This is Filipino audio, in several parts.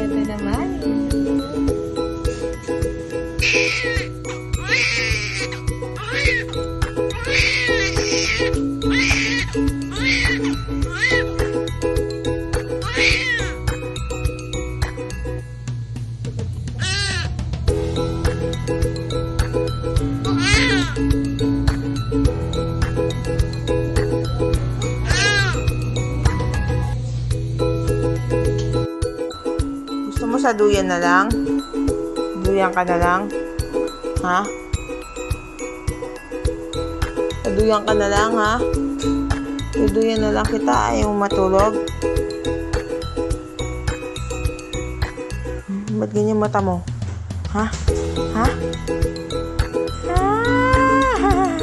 Ito naman. Gusto mo sa duyan na lang? Duyan ka na lang? Ha? Duyan ka na lang, ha? Duyan na lang kita. Ayaw matulog. Ba't ganyan mata mo? Ha? Ha? Ah!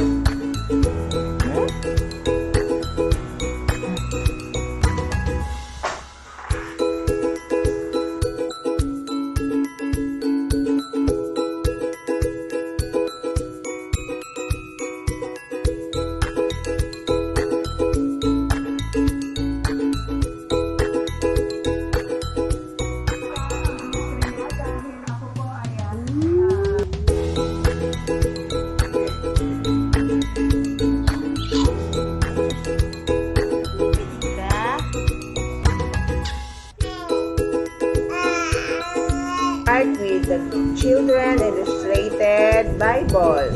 Start with the Children Illustrated Bible.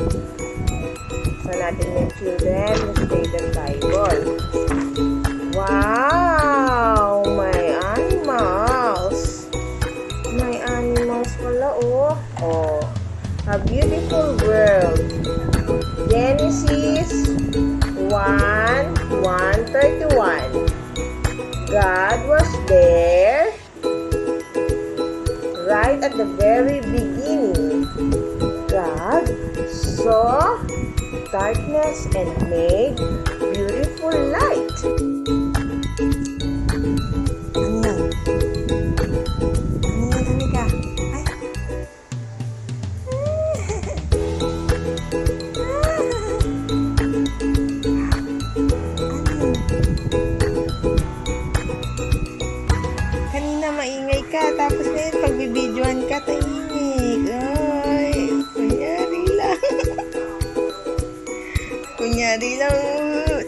So natin yung Children Illustrated Bible. Wow! May animals. May animals pala, oh. Oh. A beautiful world. Genesis 1:1-31. God was there right at the very beginning. God saw darkness and made beautiful light. Ano yan? Ano yan, Anika? Ay. Kanina maingay ka, tapos ngayon pagbibidyoan ka, tahimik. Ay, kunyari lang. Kunyari lang,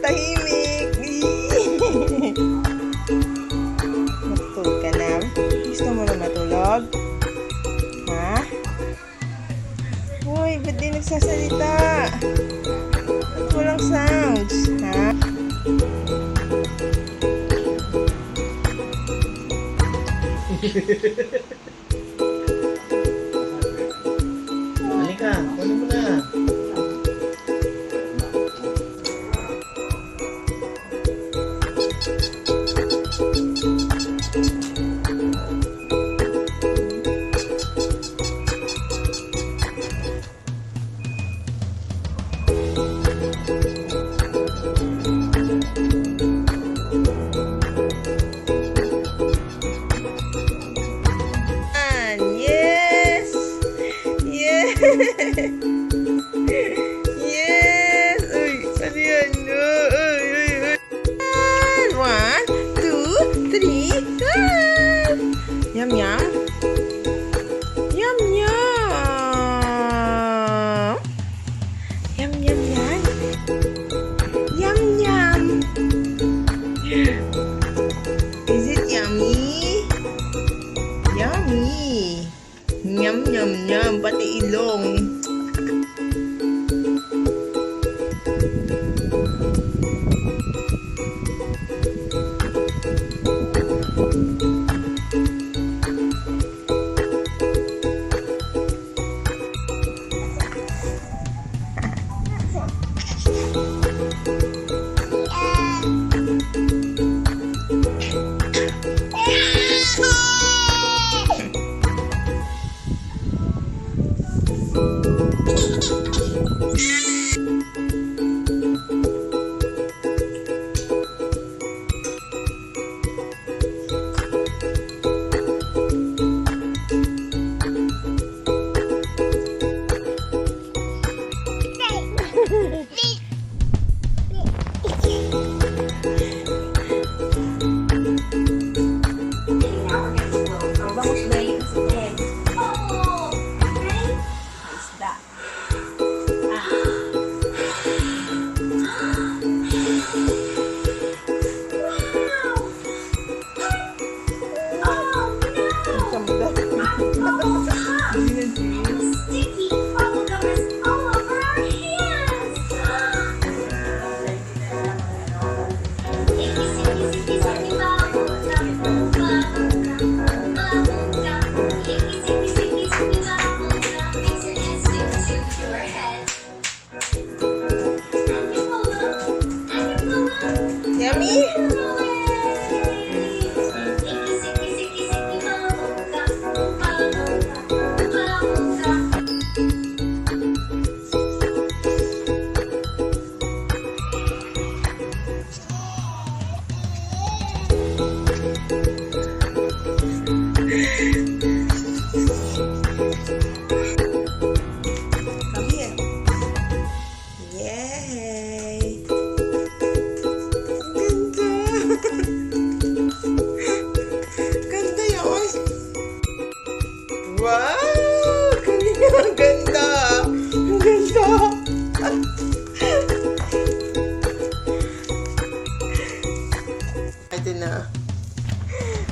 tahimik. Matulog ka na? Gusto mo na matulog? Ha? Uy, ba't di nagsasalita? Ba't walang sounds? Ha? Halika, kunin mo na. Yes! Yes! Yes! Uy, ano yan? Uy, uy, uy. 1, 2, 3. Yum, yum. Yum, yum. Yum, yum, yan. Yum, yum. Is it yummy? Yummy! Nyam, nyam, nyam. Pati ilong.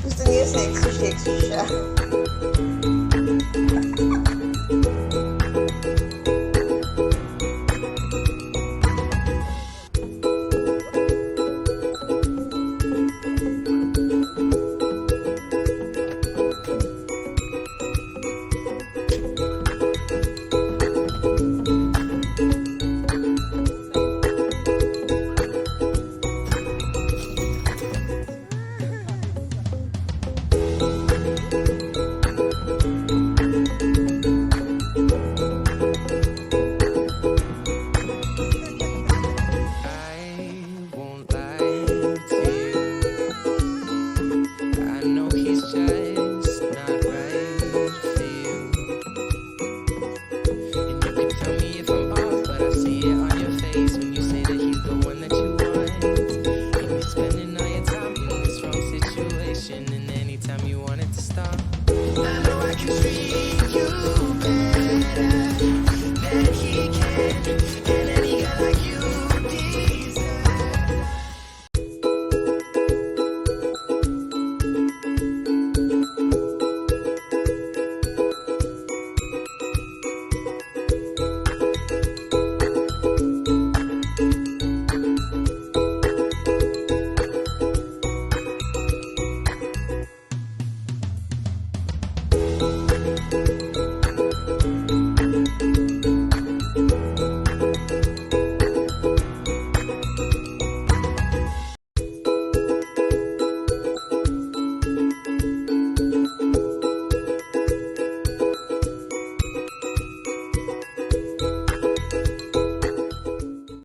Gusto niya sexy siya.